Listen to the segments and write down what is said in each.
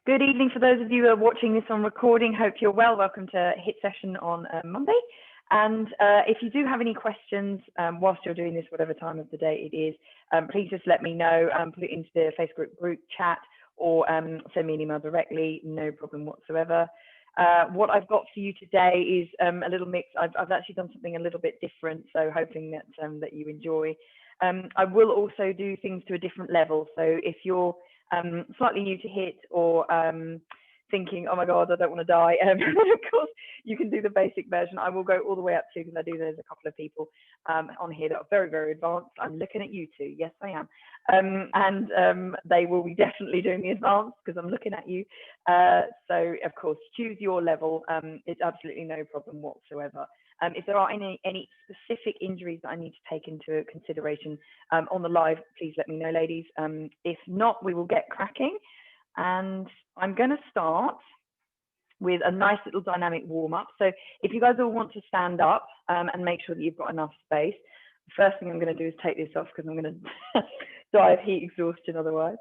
Good evening for those of you who are watching this on recording. Hope you're well. Welcome to HIIT session on Monday. And if you do have any questions whilst you're doing this, whatever time of the day it is, please just let me know, put it into the Facebook group chat or send me an email directly, no problem whatsoever. What I've got for you today is a little mix. I've actually done something a little bit different, so hoping that, that you enjoy. I will also do things to a different level. So if you're slightly new to HIIT or thinking, oh my God, I don't want to die, of course, you can do the basic version. I will go all the way up to, because I do, there's a couple of people on here that are very, very advanced. I'm looking at you two. Yes, I am. And they will be definitely doing the advanced because I'm looking at you. So, of course, choose your level. It's absolutely no problem whatsoever. If there are any specific injuries that I need to take into consideration on the live, please let me know, ladies. If not, we will get cracking. And I'm going to start with a nice little dynamic warm-up. So if you guys all want to stand up and make sure that you've got enough space, the first thing I'm going to do is take this off because I'm going to die of heat exhaustion otherwise.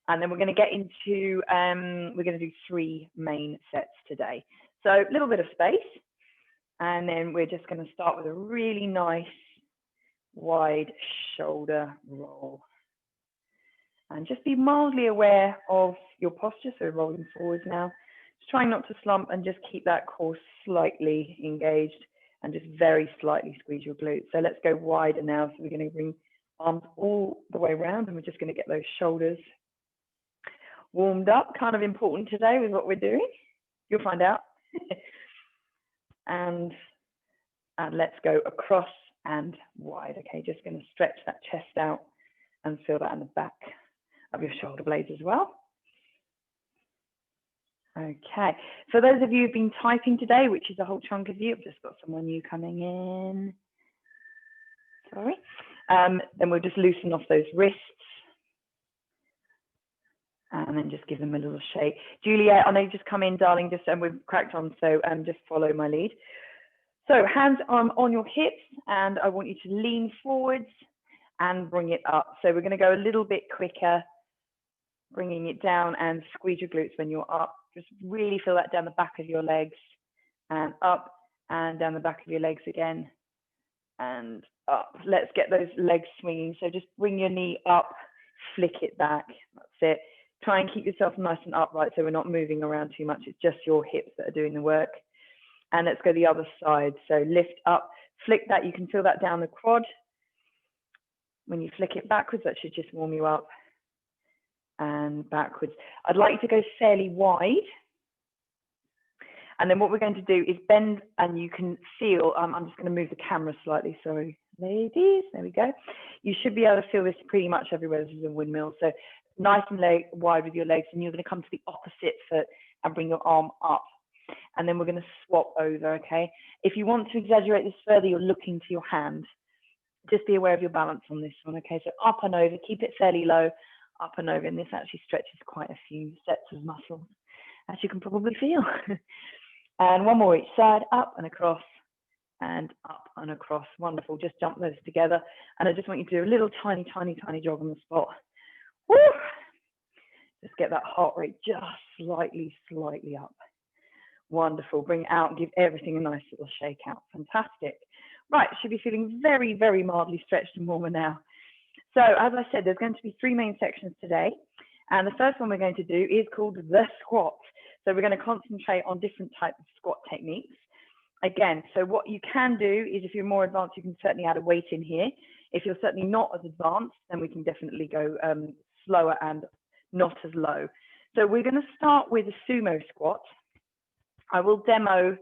And then we're going to get into, we're going to do 3 main sets today. So a little bit of space. And then we're just going to start with a really nice wide shoulder roll. And just be mildly aware of your posture. So we're rolling forwards now. Just trying not to slump and just keep that core slightly engaged and just very slightly squeeze your glutes. So let's go wider now. So we're going to bring arms all the way around and we're just going to get those shoulders warmed up. Kind of important today with what we're doing. You'll find out. And let's go across and wide. Okay, just going to stretch that chest out and feel that in the back of your shoulder blades as well. Okay, for those of you who've been typing today, which is a whole chunk of you, I've just got someone new coming in. Sorry. Then we'll just loosen off those wrists. And then just give them a little shake. Juliet, I know you've just come in, darling, just we've cracked on, so just follow my lead. So hands on your hips, and I want you to lean forwards and bring it up. So we're going to go a little bit quicker, bringing it down and squeeze your glutes when you're up. Just really feel that down the back of your legs and up and down the back of your legs again and up. Let's get those legs swinging. So just bring your knee up, flick it back. That's it. Try and keep yourself nice and upright so we're not moving around too much. It's just your hips that are doing the work. And let's go the other side. So lift up, flick that. You can feel that down the quad. When you flick it backwards, that should just warm you up. And backwards. I'd like you to go fairly wide. And then what we're going to do is bend, and you can feel, I'm just going to move the camera slightly, sorry, ladies, there we go. You should be able to feel this pretty much everywhere. This is a windmill. So nice and wide with your legs, and you're going to come to the opposite foot and bring your arm up. And then we're going to swap over, okay? If you want to exaggerate this further, you're looking to your hand. Just be aware of your balance on this one, okay? So up and over, keep it fairly low, up and over, and this actually stretches quite a few sets of muscles, as you can probably feel. And one more each side, up and across, and up and across. Wonderful, just jump those together. And I just want you to do a little tiny, tiny, tiny jog on the spot. Woo! Just get that heart rate just slightly, slightly up. Wonderful, bring it out and give everything a nice little shake out. Fantastic. Right, should be feeling very, very mildly stretched and warmer now. So as I said, there's going to be 3 main sections today. And the first one we're going to do is called the squat. So we're going to concentrate on different types of squat techniques. Again, so what you can do is if you're more advanced, you can certainly add a weight in here. If you're certainly not as advanced, then we can definitely go slower and not as low. So we're going to start with a sumo squat. I will demo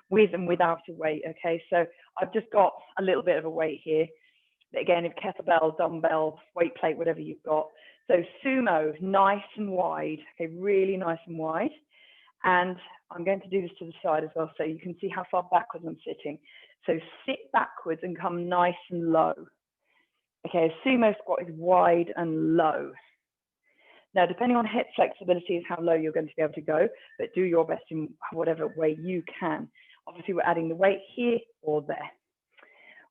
with and without a weight, okay? So I've just got a little bit of a weight here. Again, if kettlebell, dumbbell, weight plate, whatever you've got. So sumo, nice and wide, okay, really nice and wide. And I'm going to do this to the side as well so you can see how far backwards I'm sitting. So sit backwards and come nice and low. Okay, a sumo squat is wide and low. Now, depending on hip flexibility is how low you're going to be able to go, but do your best in whatever way you can. Obviously, we're adding the weight here or there.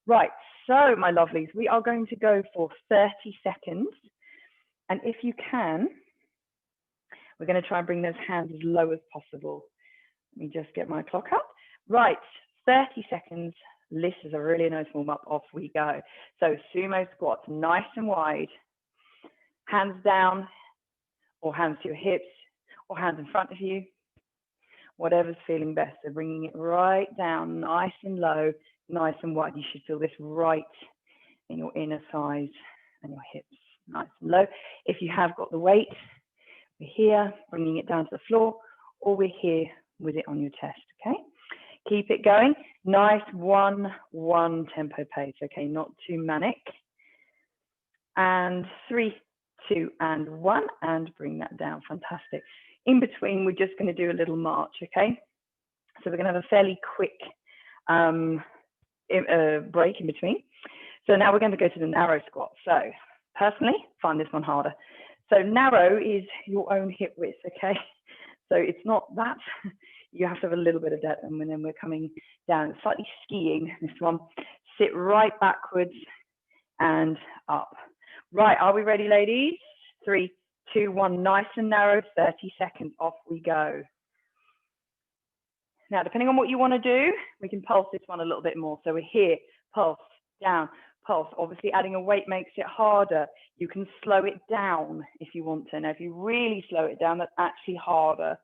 Right, so my lovelies, we are going to go for 30 seconds. And if you can, We're going to try and bring those hands as low as possible. Let me just get my clock up. Right, 30 seconds. This is a really nice warm up. Off we go. So sumo squats, nice and wide. Hands down, or hands to your hips, or hands in front of you. Whatever's feeling best. So bringing it right down, nice and low, nice and wide. You should feel this right in your inner thighs and your hips, nice and low. If you have got the weight, we're here, bringing it down to the floor, or we're here with it on your chest, okay? Keep it going. Nice 1-1 tempo pace, okay? Not too manic. And 3, 2, and 1, and bring that down. Fantastic. In between, we're just going to do a little march, okay? So we're going to have a fairly quick break in between. So now we're going to go to the narrow squat. So personally, find this one harder. So narrow is your own hip width, okay? So it's not that. You have to have a little bit of depth, and then we're coming down, slightly skiing this one. Sit right backwards and up. Right, are we ready, ladies? 3, 2, 1, nice and narrow, 30 seconds, off we go. Now, depending on what you want to do, we can pulse this one a little bit more. So we're here, pulse, down, pulse. Obviously, adding a weight makes it harder. You can slow it down if you want to. Now, if you really slow it down, that's actually harder.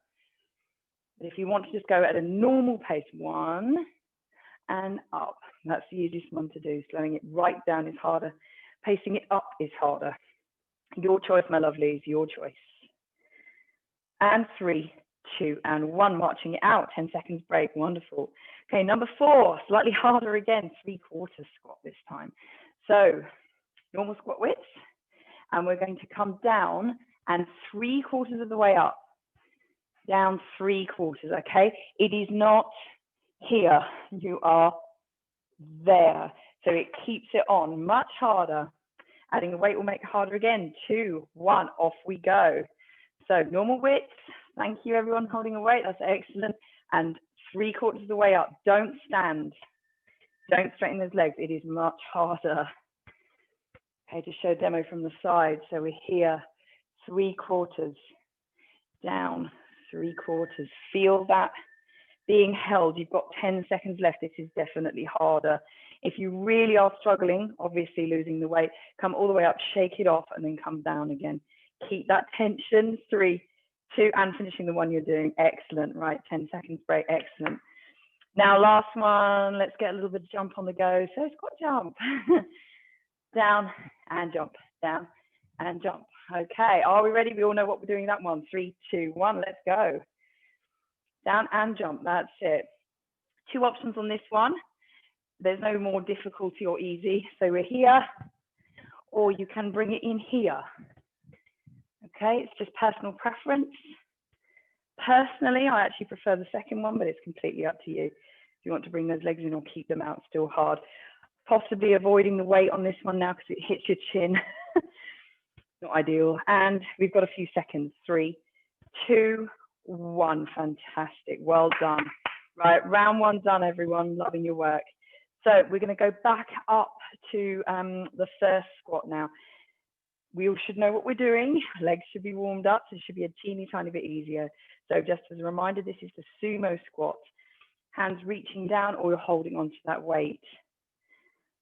But if you want to just go at a normal pace, 1 and up, that's the easiest one to do. Slowing it right down is harder. Pacing it up is harder. Your choice, my lovelies, your choice. And 3, 2, and 1, marching it out. 10 seconds break, wonderful. Okay, number 4, slightly harder again, 3/4 squat this time. So normal squat width, and we're going to come down and 3/4 of the way up. Down 3/4, okay? It is not here, you are there. So it keeps it on, much harder. Adding a weight will make it harder again. 2, 1, off we go. So normal width, thank you everyone holding a weight, that's excellent. And 3/4 of the way up, don't stand. Don't straighten those legs, it is much harder. Okay, to show demo from the side. So we're here, 3/4, down, 3/4. Feel that being held. You've got 10 seconds left. This is definitely harder. If you really are struggling, obviously losing the weight, come all the way up, shake it off, and then come down again. Keep that tension. 3, 2, and finishing the one you're doing. Excellent. Right, 10 seconds break. Excellent. Now, last one. Let's get a little bit of jump on the go. So squat jump. Down and jump. Down and jump. Okay, are we ready? We all know what we're doing that one. 3, 2, 1, let's go. Down and jump, that's it. 2 options on this one. There's no more difficulty or easy. So we're here, or you can bring it in here. Okay, it's just personal preference. Personally, I actually prefer the second one, but it's completely up to you. If you want to bring those legs in or keep them out, still hard. Possibly avoiding the weight on this one now because it hits your chin. Not ideal. And we've got a few seconds. 3, 2, 1. Fantastic. Well done. Right, round 1 done, everyone. Loving your work. So we're going to go back up to the first squat now. We all should know what we're doing. Legs should be warmed up. So it should be a teeny tiny bit easier. So just as a reminder, this is the sumo squat. Hands reaching down, or you're holding onto that weight.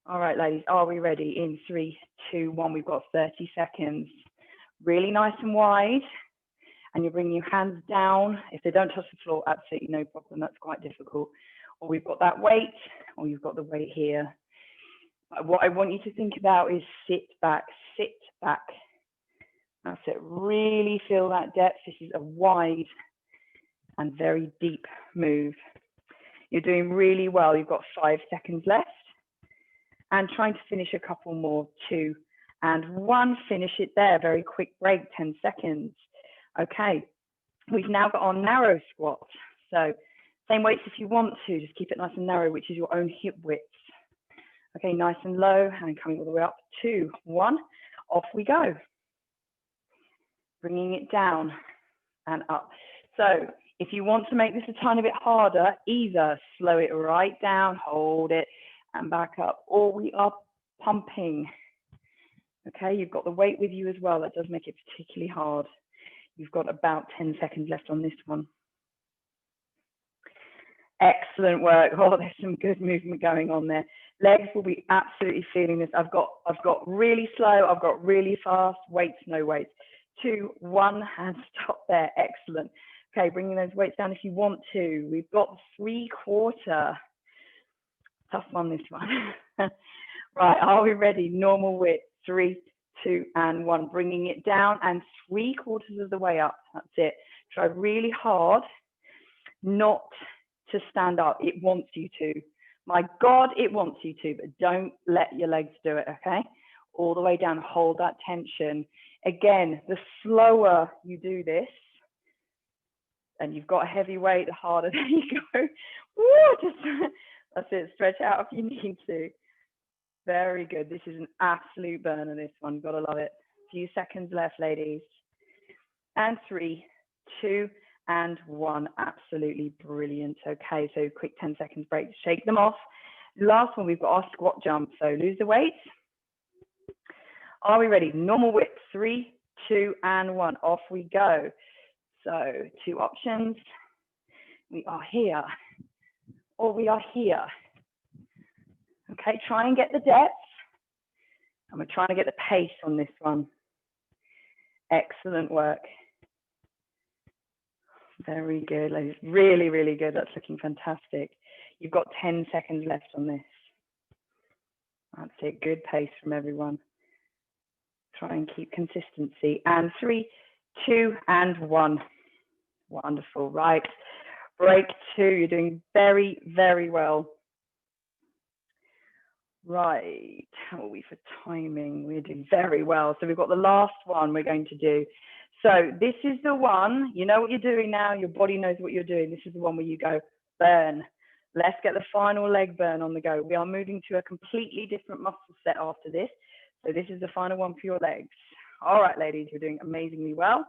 All right, ladies, are we ready? In 3, 2, 1, we've got 30 seconds. Really nice and wide. And you're bringing your hands down. If they don't touch the floor, absolutely no problem. That's quite difficult. Or we've got that weight, or you've got the weight here. But what I want you to think about is sit back, sit back. That's it. Really feel that depth. This is a wide and very deep move. You're doing really well. You've got 5 seconds left. And trying to finish a couple more. 2 and 1. Finish it there. Very quick break, 10 seconds. Okay, we've now got our narrow squat. So same weights if you want to, just keep it nice and narrow, which is your own hip width. Okay, nice and low, and coming all the way up. 2, 1, off we go. Bringing it down and up. So if you want to make this a tiny bit harder, either slow it right down, hold it, and back up, or we are pumping. Okay, you've got the weight with you as well. That does make it particularly hard. You've got about 10 seconds left on this one. Excellent work. Oh, there's some good movement going on there. Legs will be absolutely feeling this. I've got really slow, I've got really fast, weights, no weights. 2, 1, and stop there. Excellent. Okay, bringing those weights down if you want to. We've got 3/4. Tough one, this one. Right, are we ready? Normal width. 3, 2, and 1. Bringing it down and 3/4 of the way up. That's it. Try really hard not to stand up. It wants you to. My God, it wants you to, but don't let your legs do it, okay? All the way down, hold that tension. Again, the slower you do this, and you've got a heavy weight, the harder there you go. Woo, just, that's it, stretch out if you need to. Very good. This is an absolute burner, this one. Gotta love it. A few seconds left, ladies. And 3, 2, and 1. Absolutely brilliant. Okay, so quick 10 seconds break. Shake them off. Last one, we've got our squat jump. So lose the weight. Are we ready? Normal width. 3, 2, and 1. Off we go. So 2 options. We are here, or we are here. Okay, try and get the depth. And we're trying to get the pace on this one. Excellent work. Very good, ladies. Really, really good. That's looking fantastic. You've got 10 seconds left on this. That's it. Good pace from everyone. Try and keep consistency. And 3, 2, and 1. Wonderful. Right. Break 2. You're doing very, very well. Right. How are we for timing? We're doing very well. So we've got the last one we're going to do. So this is the one, you know what you're doing now, your body knows what you're doing. This is the one where you go, burn. Let's get the final leg burn on the go. We are moving to a completely different muscle set after this. So this is the final one for your legs. All right, ladies, you're doing amazingly well.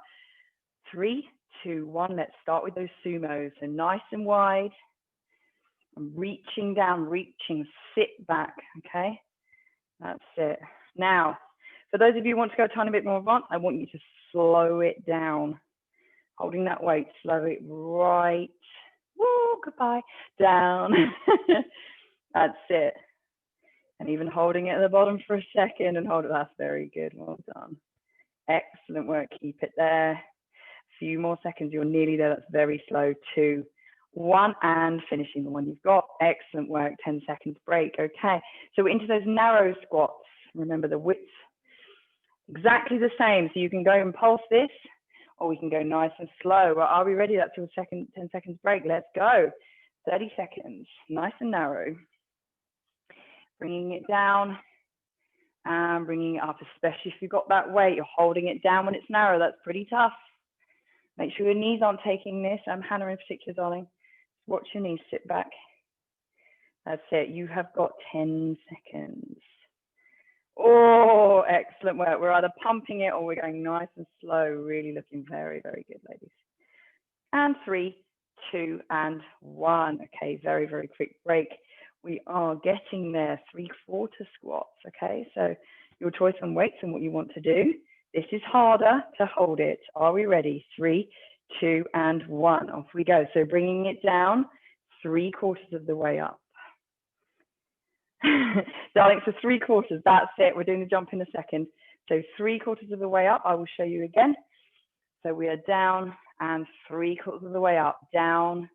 3, 2, 1, let's start with those sumos. So nice and wide. I'm reaching down, reaching, sit back, okay? That's it. Now, for those of you who want to go a tiny bit more advanced, I want you to slow it down. Holding that weight, slow it right, woo, goodbye, down. That's it. And even holding it at the bottom for a second and hold it, that's very good, well done. Excellent work, keep it there. A few more seconds, you're nearly there, that's very slow. 2, 1, and finishing the one you've got. Excellent work, 10 seconds break, okay. So we're into those narrow squats. Remember the width. Exactly the same. So you can go and pulse this, or we can go nice and slow. Well, are we ready? That's your 10 seconds break. Let's go. 30 seconds, nice and narrow. Bringing it down and bringing it up, especially if you've got that weight. You're holding it down when it's narrow. That's pretty tough. Make sure your knees aren't taking this. Hannah in particular, darling. Watch your knees, sit back. That's it. You have got 10 seconds. Oh, excellent work. We're either pumping it or we're going nice and slow. Really looking very, very good, ladies. And 3, 2, and 1. Okay, very, very quick break. We are getting there. 3/4 squats. Okay, so your choice on weights and what you want to do. This is harder to hold it. Are we ready? 3, 2, and 1. Off we go. So bringing it down 3/4 of the way up. Darling, so 3/4, that's it. We're doing the jump in a second. So 3/4 of the way up, I will show you again. So we are down and 3/4 of the way up, down.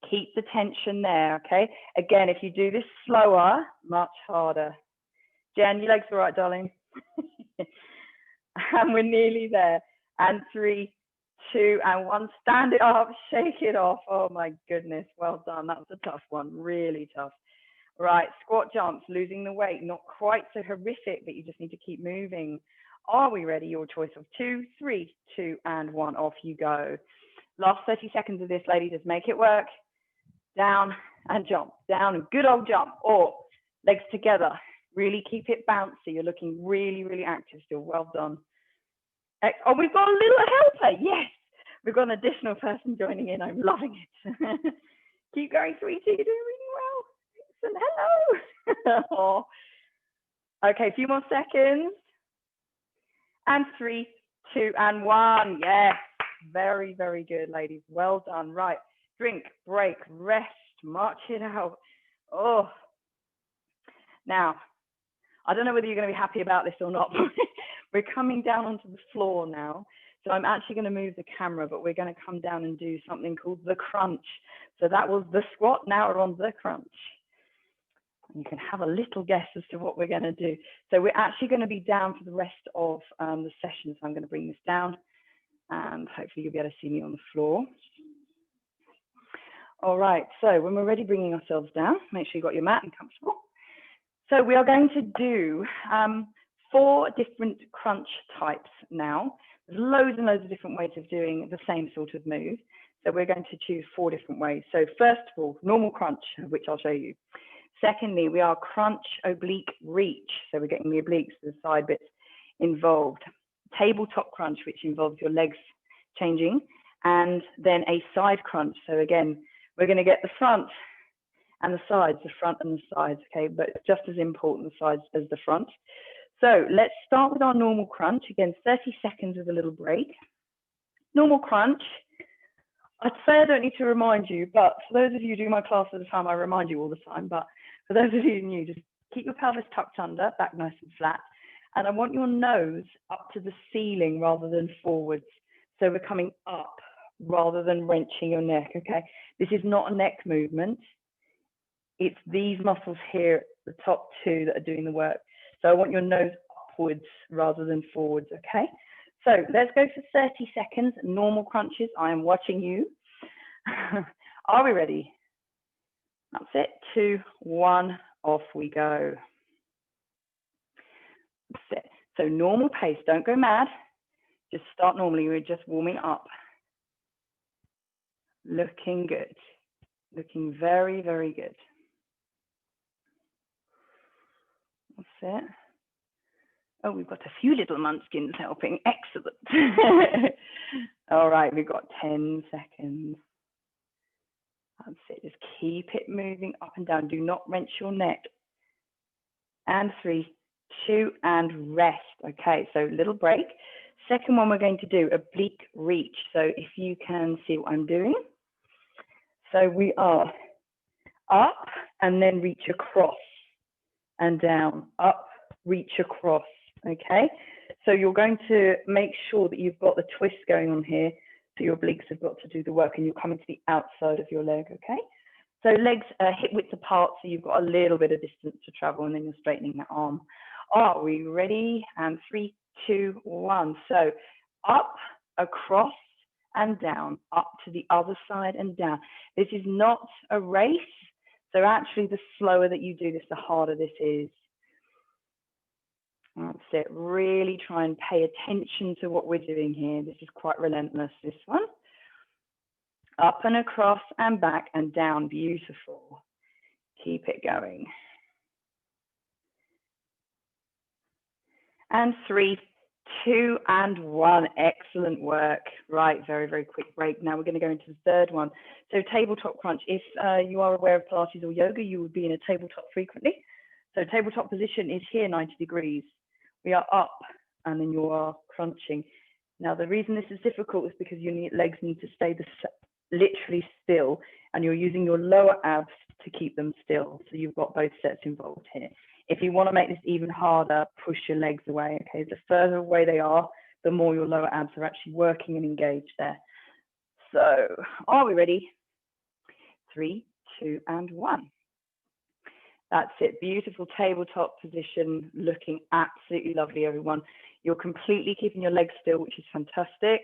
Keep the tension there, okay? Again, if you do this slower, much harder. Jen, your legs all right, darling? And we're nearly there. And 3, 2, and 1. Stand it up, shake it off. Oh my goodness, well done. That was a tough one, really tough. Right, squat jumps, losing the weight, not quite so horrific, but you just need to keep moving. Are we ready? Your choice of 2, 3, 2, and 1. Off you go. Last 30 seconds of this, lady, just make it work. Down and jump, down, and good old jump, or legs together. Really keep it bouncy. You're looking really, really active still. Well done. Oh, we've got a little helper. Yes, we've got an additional person joining in. I'm loving it. Keep going, sweetie. You're doing really well. Hello. Oh. Okay, a few more seconds. And 3, 2, and 1. Yes. Very, very good, ladies. Well done. Right. Drink, break, rest, march it out. Oh. Now, I don't know whether you're going to be happy about this or not, but we're coming down onto the floor now. So I'm actually going to move the camera, but we're going to come down and do something called the crunch. So that was the squat. Now we're on the crunch. You can have a little guess as to what we're going to do. So we're actually going to be down for the rest of the session. So I'm going to bring this down and hopefully you'll be able to see me on the floor. All right, so when we're ready bringing ourselves down, make sure you've got your mat and comfortable. So we are going to do 4 different crunch types now. There's loads and loads of different ways of doing the same sort of move. So we're going to choose 4 different ways. So first of all, normal crunch, which I'll show you. Secondly, we are crunch oblique reach. So we're getting the obliques, the side bits involved. Tabletop crunch, which involves your legs changing. And then a side crunch. So again, we're going to get the front and the sides, the front and the sides, okay? But it's just as important, the sides as the front. So let's start with our normal crunch. Again, 30 seconds with a little break. Normal crunch. I'd say I don't need to remind you, but for those of you who do my class at the time, I remind you all the time. But for those of you new, just keep your pelvis tucked under, back nice and flat. And I want your nose up to the ceiling rather than forwards. So we're coming up rather than wrenching your neck, okay? This is not a neck movement. It's these muscles here, the top 2 that are doing the work. So I want your nose upwards rather than forwards, okay? So let's go for 30 seconds, normal crunches. I am watching you. Are we ready? That's it, 2, 1, off we go. That's it. So normal pace, don't go mad. Just start normally, we're just warming up. Looking good. Looking very, very good. That's it. Oh, we've got a few little munchkins helping. Excellent. All right, we've got 10 seconds. That's it. Just keep it moving up and down. Do not wrench your neck. And 3, 2, and rest. Okay, so little break. Second one we're going to do, oblique reach. So if you can see what I'm doing. So we are up and then reach across and down. Up, reach across. Okay, so you're going to make sure that you've got the twist going on here, so your obliques have got to do the work and you're coming to the outside of your leg, okay? So legs hip width apart, so you've got a little bit of distance to travel and then you're straightening that arm. Are we ready? And 3, 2, 1. So up, across, and down, up to the other side and down. This is not a race, so actually the slower that you do this, the harder this is. That's it. Really try and pay attention to what we're doing here. This is quite relentless, this one. Up and across and back and down. Beautiful. Keep it going. And 3, 2, and 1. Excellent work. Right, very, very quick break. Now we're going to go into the third one. So tabletop crunch. If you are aware of Pilates or yoga, you would be in a tabletop frequently. So tabletop position is here, 90 degrees. We are up and then you are crunching. Now the reason this is difficult is because your legs need to stay literally still and you're using your lower abs to keep them still. So you've got both sets involved here. If you want to make this even harder, push your legs away, okay? The further away they are, the more your lower abs are actually working and engaged there. So are we ready? 3, 2, and 1. That's it. Beautiful tabletop position, looking absolutely lovely, everyone. You're completely keeping your legs still, which is fantastic.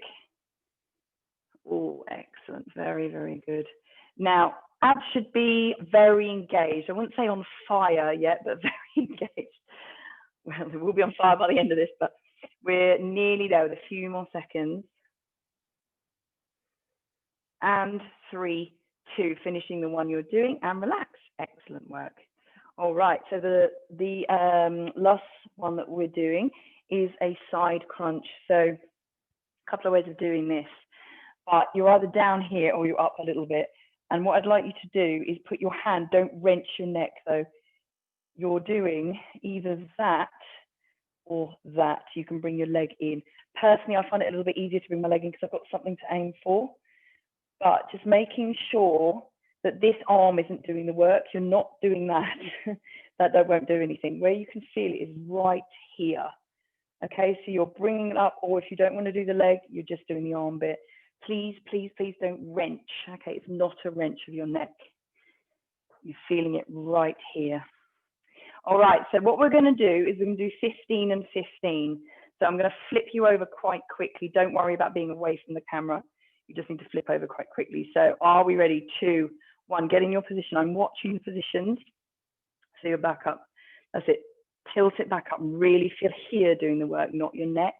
Oh, excellent. Very, very good. Now, abs should be very engaged. I wouldn't say on fire yet, but very engaged. Well, we'll be on fire by the end of this, but we're nearly there with a few more seconds. And 3, 2, finishing the one you're doing and relax. Excellent work. All right, so the last one that we're doing is a side crunch. So a couple of ways of doing this, but you're either down here or you're up a little bit. And what I'd like you to do is put your hand, don't wrench your neck though. You're doing either that or that. You can bring your leg in, Personally, I find it a little bit easier to bring my leg in because I've got something to aim for. But just making sure that this arm isn't doing the work. You're not doing that. that won't do anything. Where you can feel it is right here. Okay, so you're bringing it up, or if you don't want to do the leg, you're just doing the arm bit. Please, please, please don't wrench. Okay, it's not a wrench of your neck. You're feeling it right here. All right, so what we're going to do is we're going to do 15 and 15. So I'm going to flip you over quite quickly. Don't worry about being away from the camera. You just need to flip over quite quickly. So are we ready? 2, 1, get in your position. I'm watching the positions. So you're back up. That's it. Tilt it back up. Really feel here doing the work, not your neck.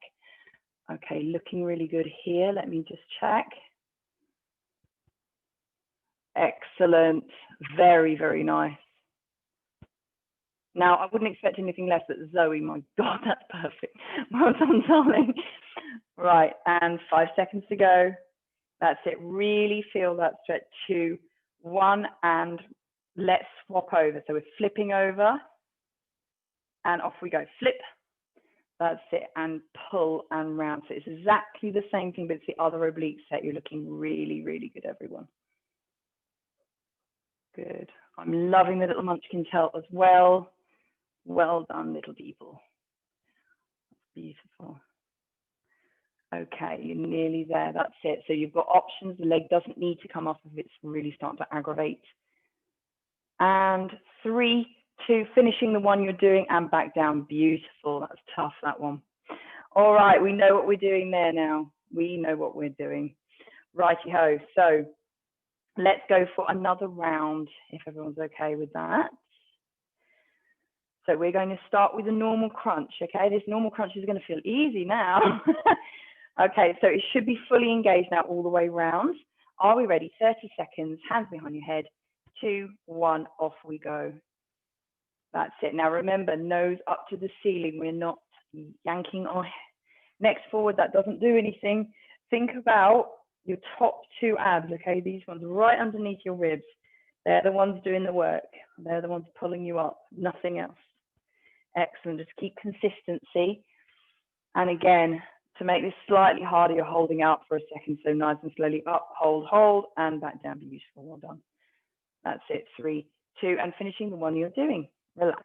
Okay, looking really good here. Let me just check. Excellent. Very, very nice. Now, I wouldn't expect anything less, but Zoe, my God, that's perfect. Well done, darling. Right, and 5 seconds to go. That's it. Really feel that stretch. 2, 1, and let's swap over. So we're flipping over, and off we go. Flip. That's it, and pull and round. So it's exactly the same thing, but it's the other oblique set. You're looking really, really good, everyone. Good. I'm loving the little munchkin tilt as well. Well done, little people. Beautiful. Okay, you're nearly there. That's it. So you've got options. The leg doesn't need to come up if it's really starting to aggravate. And 3, 2, finishing the one you're doing and back down. Beautiful. That's tough, that one. All right, we know what we're doing there now. We know what we're doing. Righty-ho. So let's go for another round, if everyone's okay with that. So we're going to start with a normal crunch, okay? This normal crunch is going to feel easy now. Okay, so it should be fully engaged now all the way round. Are we ready? 30 seconds, hands behind your head. 2, 1, off we go. That's it. Now remember, nose up to the ceiling. We're not yanking our necks forward. That doesn't do anything. Think about your top 2 abs, okay? These ones right underneath your ribs. They're the ones doing the work. They're the ones pulling you up, nothing else. Excellent. Just keep consistency. And again, to make this slightly harder, you're holding out for a second. So nice and slowly up, hold, hold, and back down. Beautiful. Well done. That's it. 3, 2, and finishing the one you're doing. Relax.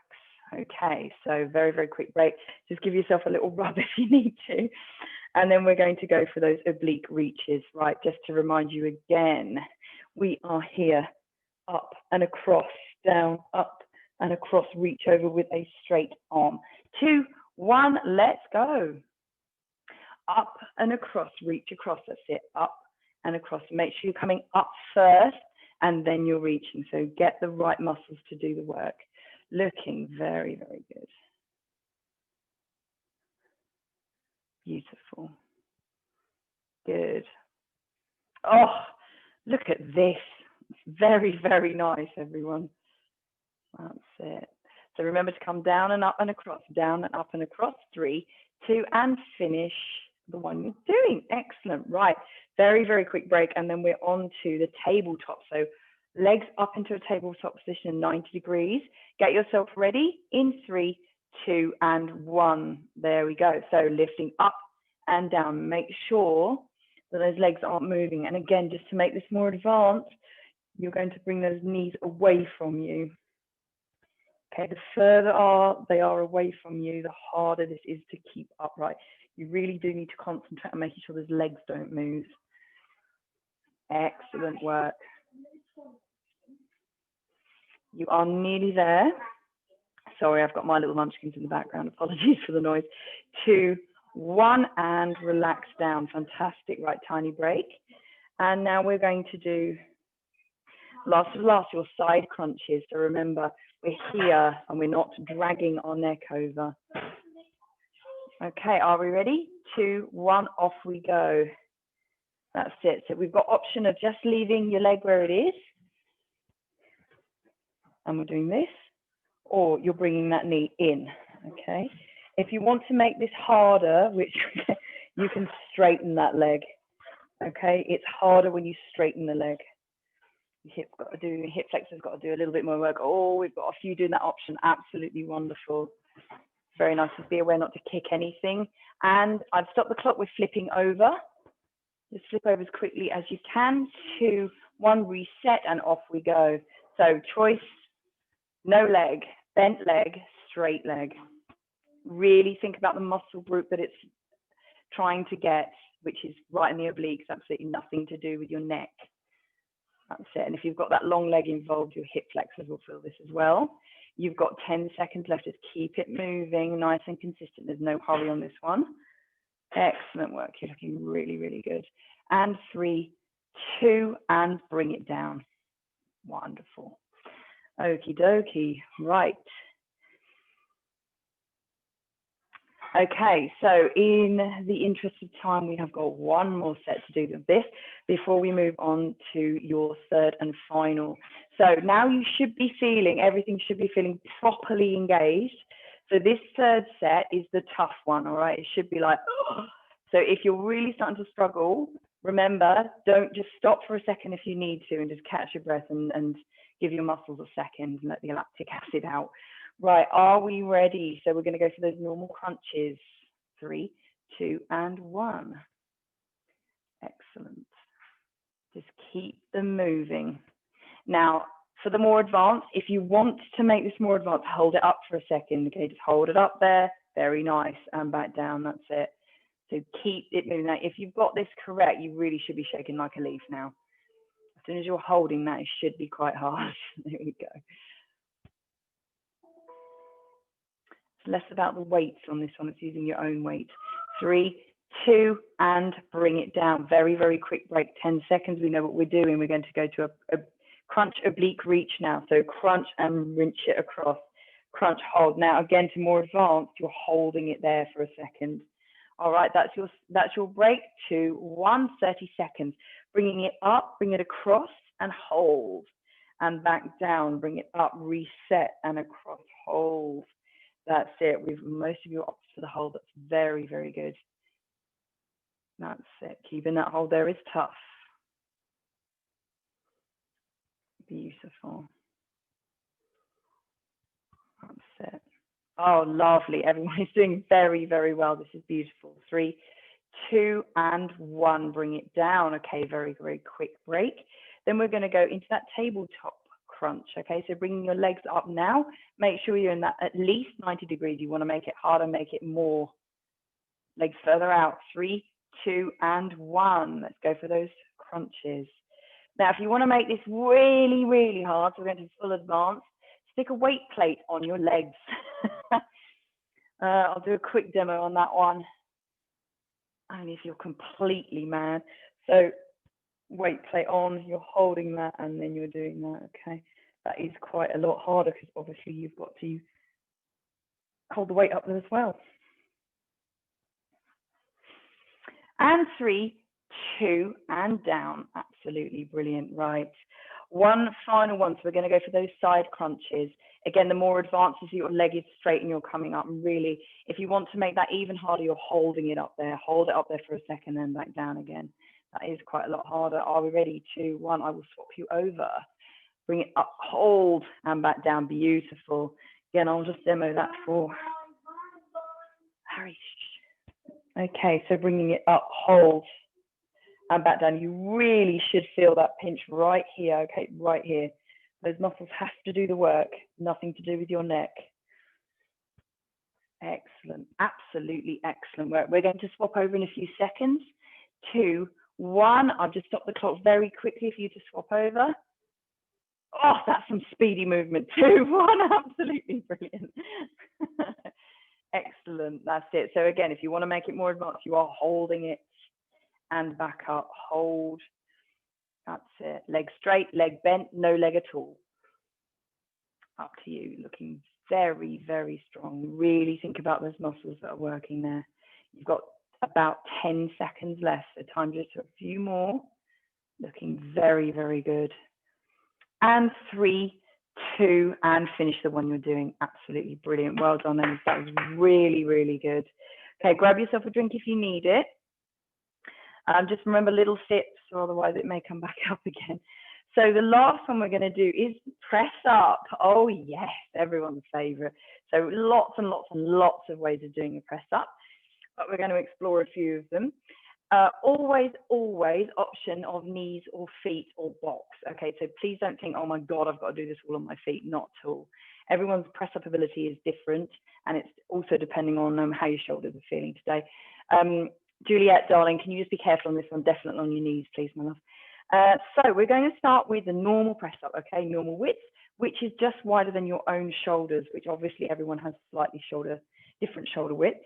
Okay. So very, very quick break. Just give yourself a little rub if you need to. And then we're going to go for those oblique reaches, right? Just to remind you again, we are here, up and across, down, up and across, reach over with a straight arm. 2, 1, let's go. Up and across, reach across, that's it, up and across. Make sure you're coming up first and then you're reaching. So get the right muscles to do the work. Looking very, very good. Beautiful. Good. Oh, look at this. It's very, very nice, everyone. That's it. So remember to come down and up and across, down and up and across. 3, 2, and finish the one you're doing. Excellent. Right. Very, very quick break. And then we're on to the tabletop. So legs up into a tabletop position, 90 degrees. Get yourself ready in 3, 2, and 1. There we go. So lifting up and down. Make sure that those legs aren't moving. And again, just to make this more advanced, you're going to bring those knees away from you. Okay, the further they are away from you, the harder this is to keep upright. You really do need to concentrate on making sure those legs don't move. Excellent work. You are nearly there. Sorry, I've got my little munchkins in the background. Apologies for the noise. 2, 1, and relax down. Fantastic. Right, tiny break. And now we're going to do last of last, your side crunches. So remember, we're here and we're not dragging our neck over. Okay, are we ready? 2, 1, off we go. That's it. So we've got option of just leaving your leg where it is. And we're doing this. Or you're bringing that knee in, okay? If you want to make this harder, which you can straighten that leg, okay? It's harder when you straighten the leg. Hip flexor's got to do a little bit more work. Oh, we've got a few doing that option. Absolutely wonderful. Very nice. Just be aware not to kick anything. And I've stopped the clock. We're flipping over. Just flip over as quickly as you can. 2, 1, reset, and off we go. So choice, no leg, bent leg, straight leg. Really think about the muscle group that it's trying to get, which is right in the obliques, absolutely nothing to do with your neck. That's it. And if you've got that long leg involved, your hip flexors will feel this as well. You've got 10 seconds left. Just keep it moving, nice and consistent. There's no hurry on this one. Excellent work. You're looking really, really good. And 3, 2, and bring it down. Wonderful. Okie dokie. Right. Okay, so in the interest of time, we have got one more set to do of this before we move on to your third and final. So now you should be feeling, everything should be feeling properly engaged. So this third set is the tough one, all right? It should be like, oh. So if you're really starting to struggle, remember, don't just stop for a second if you need to and just catch your breath and give your muscles a second and let the lactic acid out. Right, are we ready? So we're going to go for those normal crunches. 3, 2, and 1. Excellent. Just keep them moving. Now, for the more advanced, if you want to make this more advanced, hold it up for a second. Okay, just hold it up there. Very nice. And back down. That's it. So keep it moving. Now, if you've got this correct, you really should be shaking like a leaf now. As soon as you're holding that, it should be quite hard. There we go. It's less about the weights on this one. It's using your own weight. 3, 2, and bring it down. Very, very quick break. 10 seconds. We know what we're doing. We're going to go to a crunch oblique reach now. So crunch and rinse it across. Crunch, hold. Now, again, to more advanced, you're holding it there for a second. All right, that's your break. 2, 1, 30 seconds. Bringing it up, bring it across, and hold. And back down. Bring it up, reset, and across, hold. That's it. We've most of you opted for the hold. That's very, very good. That's it. Keeping that hold there is tough. Beautiful. That's it. Oh, lovely. Everyone is doing very, very well. This is beautiful. 3, 2, and 1. Bring it down. Okay, very, very quick break. Then we're going to go into that tabletop crunch. Okay, so bringing your legs up now. Make sure you're in that at least 90 degrees. You want to make it harder, make it more. Legs further out. 3, 2, and 1. Let's go for those crunches. Now, if you want to make this really, really hard, so we're going to full advance, stick a weight plate on your legs. I'll do a quick demo on that one. Only if you're completely mad. So weight plate on, you're holding that, and then you're doing that. Okay, that is quite a lot harder because obviously you've got to hold the weight up there as well. And 3, 2, and down. Absolutely brilliant. Right. One final one. So we're going to go for those side crunches. Again, the more advanced as your leg is straight and you're coming up. And really, if you want to make that even harder, you're holding it up there. Hold it up there for a second, then back down again. That is quite a lot harder. Are we ready? 2, 1. I will swap you over. Bring it up, hold, and back down. Beautiful. Again, I'll just demo that for Harry. Okay, so bringing it up, hold, and back down. You really should feel that pinch right here. Okay, right here. Those muscles have to do the work. Nothing to do with your neck. Excellent. Absolutely excellent work. We're going to swap over in a few seconds. 2, 1. I've just stopped the clock very quickly for you to swap over. Oh, that's some speedy movement. 2, 1. Absolutely brilliant. Excellent. That's it. So again, if you want to make it more advanced, you are holding it and back up. Hold. That's it. Leg straight, leg bent, no leg at all. Up to you. Looking very, very strong. Really think about those muscles that are working there. You've got about 10 seconds left. So time just a few more. Looking very, very good. And 3, 2, and finish the one you're doing. Absolutely brilliant. Well done, Emma. That was really, really good. Okay, grab yourself a drink if you need it. Just remember little sips, or otherwise it may come back up again. So the last one we're going to do is press up. Oh yes, everyone's favorite. So lots and lots and lots of ways of doing a press up, but we're going to explore a few of them. Always option of knees or feet or box. Okay, so please don't think, oh my God, I've got to do this all on my feet. Not at all. Everyone's press up ability is different, and it's also depending on how your shoulders are feeling today. Juliet, darling, can you just be careful on this one? Definitely on your knees, please, my love. So we're going to start with the normal press up, okay, normal width, which is just wider than your own shoulders, which obviously everyone has slightly different shoulder widths.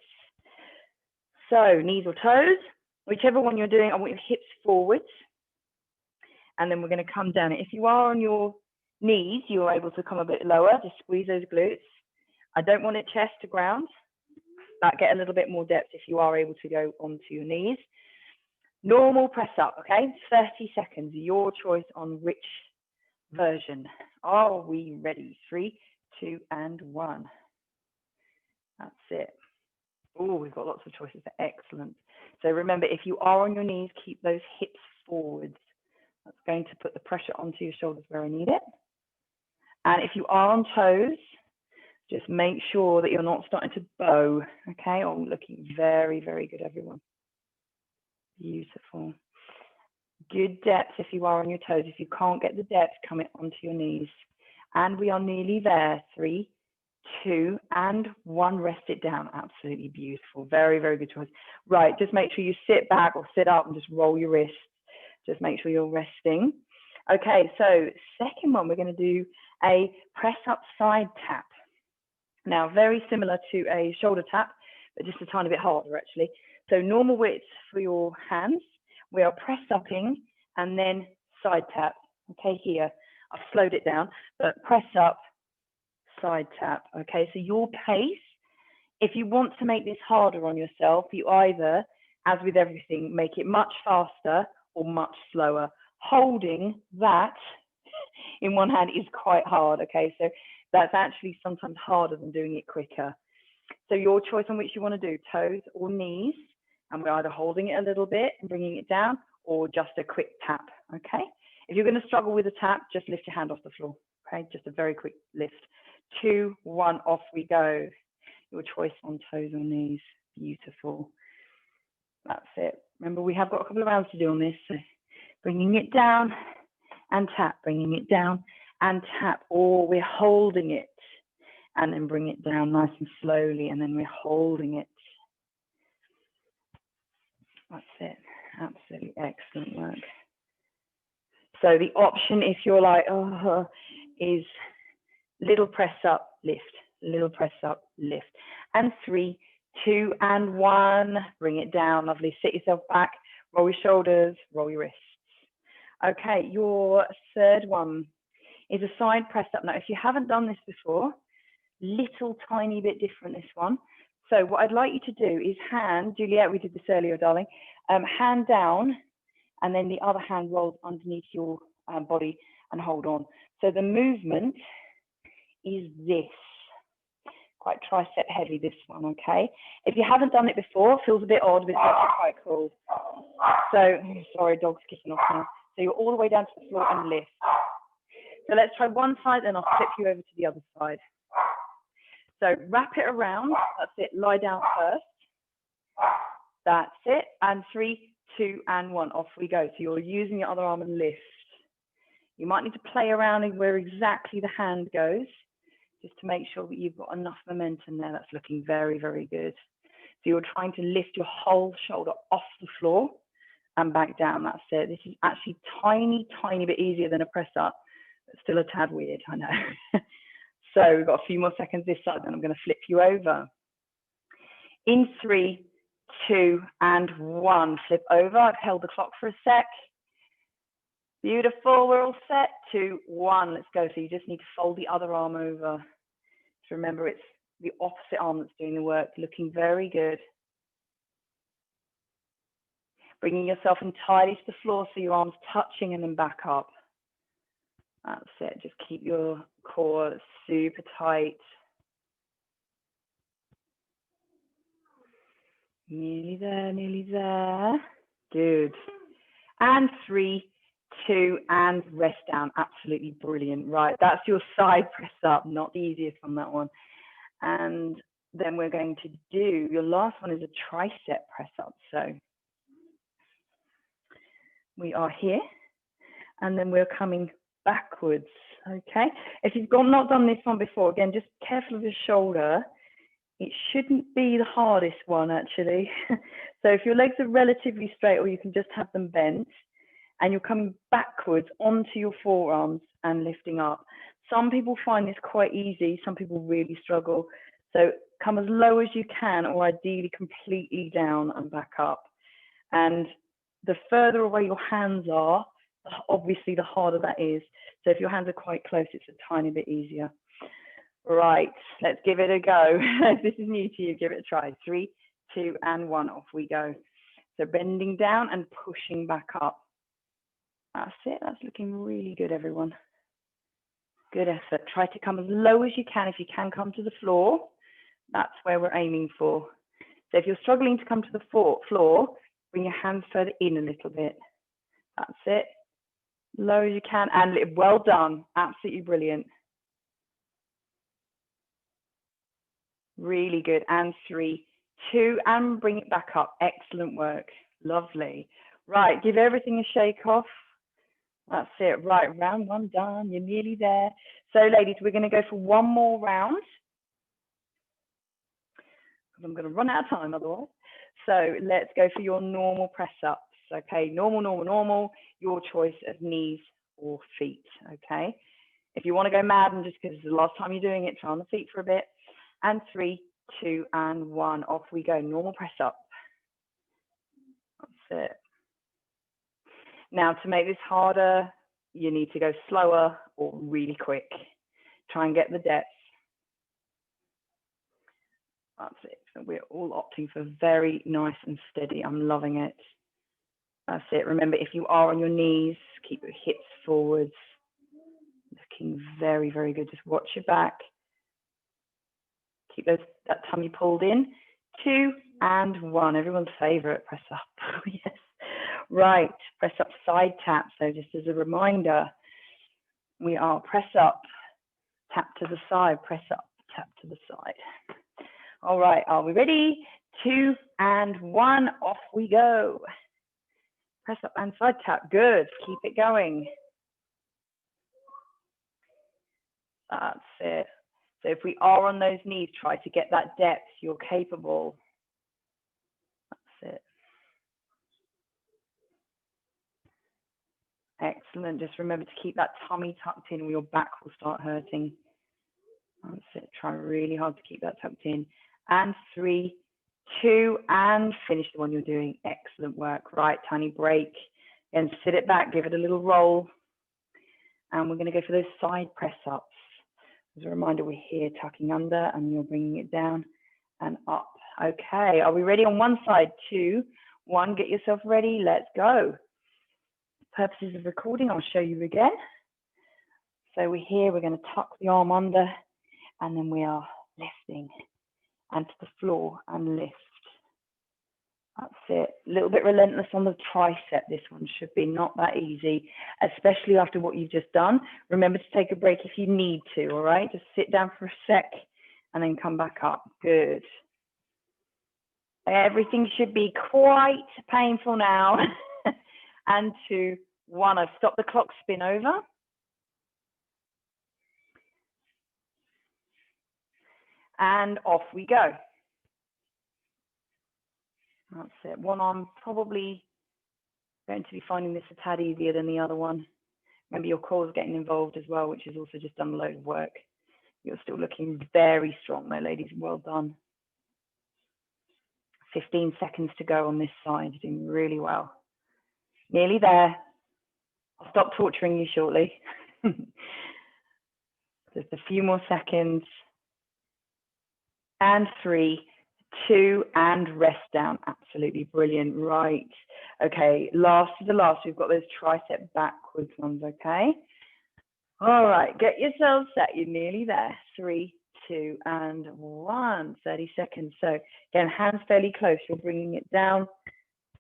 So knees or toes, whichever one you're doing, I want your hips forwards, and then we're going to come down. If you are on your knees, you're able to come a bit lower, just squeeze those glutes. I don't want it chest to ground, but get a little bit more depth if you are able to go onto your knees. Normal press up, okay? 30 seconds, your choice on which version. Are we ready? 3, 2, and 1. That's it. Oh, we've got lots of choices. Excellent. So remember, if you are on your knees, keep those hips forwards. That's going to put the pressure onto your shoulders where I need it. And if you are on toes, just make sure that you're not starting to bow, okay? Oh, looking very, very good, everyone. Beautiful. Good depth if you are on your toes. If you can't get the depth, come it onto your knees. And we are nearly there. 3, 2, and 1. Rest it down. Absolutely beautiful. Very, very good choice. Right, just make sure you sit back or sit up and just roll your wrists. Just make sure you're resting. Okay, so second one, we're going to do a press up side tap. Now, very similar to a shoulder tap, but just a tiny bit harder actually. So normal width for your hands. We are press upping and then side tap. Okay, here. I've slowed it down, but press up, side tap. Okay, so your pace, if you want to make this harder on yourself, you either, as with everything, make it much faster or much slower. Holding that in one hand is quite hard, okay? So that's actually sometimes harder than doing it quicker. So your choice on which you want to do, toes or knees, and we're either holding it a little bit and bringing it down or just a quick tap, okay? If you're going to struggle with a tap, just lift your hand off the floor, okay? Just a very quick lift. 2, 1, off we go. Your choice on toes or knees. Beautiful. That's it. Remember, we have got a couple of rounds to do on this. So bringing it down and tap, bringing it down and tap, or we're holding it and then bring it down nice and slowly, and then we're holding it. That's it. Absolutely excellent work. So the option, if you're like, oh, is little press up, lift, little press up, lift. And 3, 2, and 1. Bring it down. Lovely. Sit yourself back. Roll your shoulders. Roll your wrists. Okay, your third one is a side press up. Now, if you haven't done this before, little tiny bit different, this one. So what I'd like you to do is hand, Juliet, we did this earlier, darling, hand down, and then the other hand rolls underneath your body and hold on. So the movement is this. Quite tricep heavy, this one, okay? If you haven't done it before, feels a bit odd, but it's actually quite cool. So, sorry, dog's kicking off now. So you're all the way down to the floor and lift. So let's try one side, then I'll flip you over to the other side. So wrap it around, that's it, lie down first. That's it, and 3, 2, and 1, off we go. So you're using your other arm and lift. You might need to play around in where exactly the hand goes, just to make sure that you've got enough momentum there. That's looking very, very good. So you're trying to lift your whole shoulder off the floor and back down. That's it. This is actually tiny, tiny bit easier than a press up, but still a tad weird, I know. So we've got a few more seconds this side, then I'm going to flip you over. In 3, 2, and 1. Flip over. I've held the clock for a sec. Beautiful. We're all set. 2, 1. Let's go. So you just need to fold the other arm over. So remember, it's the opposite arm that's doing the work. Looking very good. Bringing yourself entirely to the floor so your arms touching and then back up. That's it. Just keep your core super tight. Nearly there, nearly there. Good. And 3, 2, and rest down. Absolutely brilliant. Right, that's your side press up, not the easiest on that one. And then we're going to do, your last one is a tricep press up. So we are here, and then we're coming backwards, okay? If you've not done this one before, again, just careful of your shoulder. It shouldn't be the hardest one, actually. So if your legs are relatively straight, or you can just have them bent, and you're coming backwards onto your forearms and lifting up. Some people find this quite easy. Some people really struggle. So come as low as you can, or ideally completely down and back up. And the further away your hands are, obviously the harder that is. So if your hands are quite close, it's a tiny bit easier. Right, let's give it a go. If this is new to you, give it a try. 3, 2, and 1, off we go. So bending down and pushing back up. That's it, that's looking really good, everyone. Good effort. Try to come as low as you can. If you can come to the floor, that's where we're aiming for. So if you're struggling to come to the floor, bring your hands further in a little bit. That's it. Low as you can, and well done. Absolutely brilliant. Really good. And 3, 2, and bring it back up. Excellent work. Lovely. Right, give everything a shake off. That's it. Right, round 1 done. You're nearly there. So, ladies, we're going to go for one more round. I'm going to run out of time otherwise. So let's go for your normal press ups. Okay, normal, your choice of knees or feet. Okay, if you want to go mad and just because it's the last time you're doing it, try on the feet for a bit. And 3, 2, and 1, off we go. Normal press up. That's it. Now, to make this harder, you need to go slower or really quick. Try and get the depth. That's it. So we're all opting for very nice and steady. I'm loving it. That's it. Remember, if you are on your knees, keep your hips forwards. Looking very, very good. Just watch your back. Keep that tummy pulled in. 2, and 1. Everyone's favorite, press up. Yes. Right, press up side tap. So just as a reminder, we are press up, tap to the side, press up, tap to the side. All right, are we ready? 2, and 1, off we go. Press up and side tap, good, keep it going. That's it. So if we are on those knees, try to get that depth, you're capable. That's it. Excellent, just remember to keep that tummy tucked in or your back will start hurting. That's it, try really hard to keep that tucked in. And 3, 2, and finish the one you're doing. Excellent work. Right, tiny break. And sit it back, give it a little roll. And we're going to go for those side press ups. As a reminder, we're here tucking under and you're bringing it down and up. Okay, are we ready on one side? 2, 1, get yourself ready. Let's go. Purposes of recording, I'll show you again. So we're here, we're going to tuck the arm under and then we are lifting and to the floor and lift. That's it. A little bit relentless on the tricep. This one should be not that easy, especially after what you've just done. Remember to take a break if you need to, all right? Just sit down for a sec and then come back up. Good. Everything should be quite painful now. And 2, 1, I've stopped the clock, spin over. And off we go. That's it. One arm probably going to be finding this a tad easier than the other one. Remember your core's getting involved as well, which has also just done a load of work. You're still looking very strong though, ladies. Well done. 15 seconds to go on this side. You're doing really well. Nearly there. I'll stop torturing you shortly. Just a few more seconds. And 3, 2, and rest down. Absolutely brilliant. Right. Okay, last to the last, we've got those tricep backwards ones, okay? All right, get yourselves set. You're nearly there. 3, 2, and 1. 30 seconds. So again, hands fairly close. You're bringing it down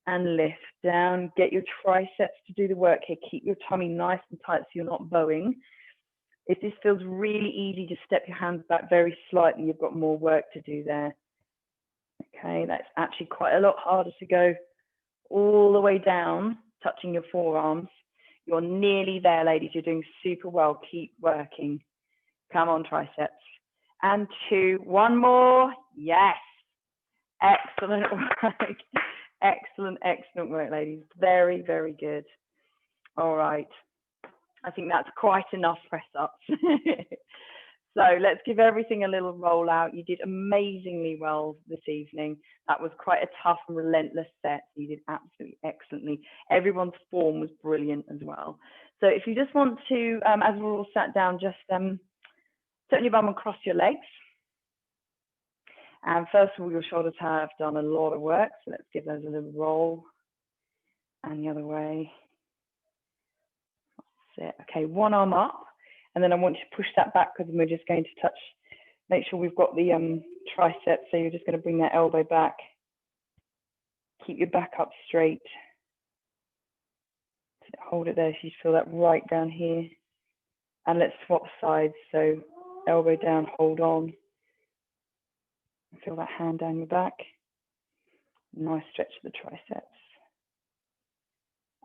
and lift down. Get your triceps to do the work here. Keep your tummy nice and tight so you're not bowing. If this feels really easy, just step your hands back very slightly. You've got more work to do there. Okay, that's actually quite a lot harder to go all the way down, touching your forearms. You're nearly there, ladies. You're doing super well. Keep working. Come on, triceps. And 2, 1 more. Yes. Excellent work. Excellent, excellent work, ladies. Very, very good. All right. I think that's quite enough press ups. So let's give everything a little roll out. You did amazingly well this evening. That was quite a tough and relentless set. You did absolutely excellently. Everyone's form was brilliant as well. So if you just want to, as we're all sat down, just sit on your bum and cross your legs. And first of all, your shoulders have done a lot of work. So let's give those a little roll. And the other way. That's it. Okay, one arm up. And then I want you to push that backwards, and we're just going to touch, make sure we've got the triceps. So you're just going to bring that elbow back. Keep your back up straight. Hold it there so you feel that right down here. And let's swap sides. So elbow down, hold on. Feel that hand down your back. Nice stretch of the triceps.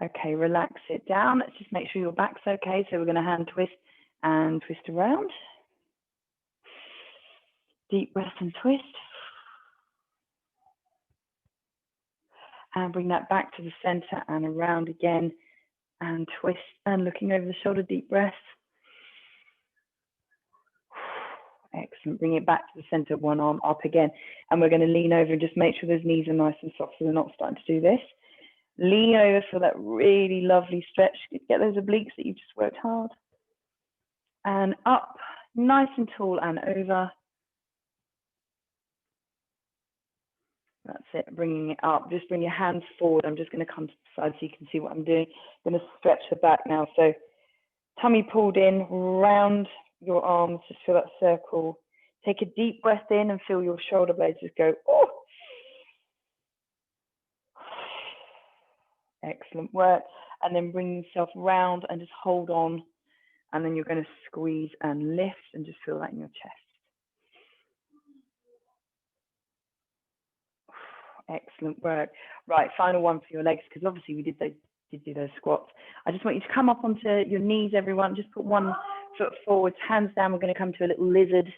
Okay, relax it down. Let's just make sure your back's okay. So we're going to hand twist and twist around. Deep breath and twist. And bring that back to the center and around again. And twist and looking over the shoulder, deep breath. Excellent. Bring it back to the center, one arm up again. And we're going to lean over and just make sure those knees are nice and soft so we're not starting to do this. Lean over for that really lovely stretch. Get those obliques that you've just worked hard. And up, nice and tall and over. That's it, bringing it up. Just bring your hands forward. I'm just going to come to the side so you can see what I'm doing. I'm going to stretch the back now. So tummy pulled in, round your arms, just feel that circle. Take a deep breath in and feel your shoulder blades just go, oh. Excellent work. And then bring yourself round and just hold on. And then you're going to squeeze and lift and just feel that in your chest. Excellent work. Right, final one for your legs, because obviously we did do those squats. I just want you to come up onto your knees, everyone. Just put one foot forwards, hands down. We're going to come to a little lizard.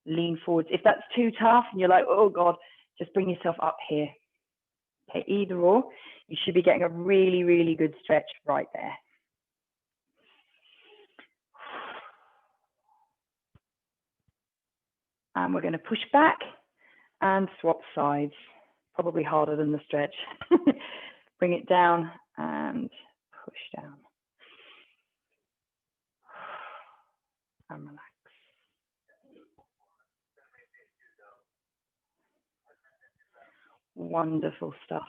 Lean forwards. If that's too tough and you're like, oh God, just bring yourself up here. Okay, either or. You should be getting a really, really good stretch right there. And we're going to push back and swap sides. Probably harder than the stretch. Bring it down and push down. And relax. Wonderful stuff.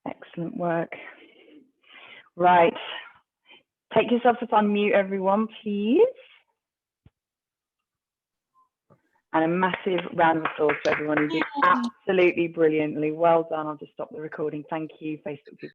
Excellent work. Right. Take yourself to unmute, everyone, please. And a massive round of applause to everyone who did absolutely brilliantly. Well done. I'll just stop the recording. Thank you, Facebook people.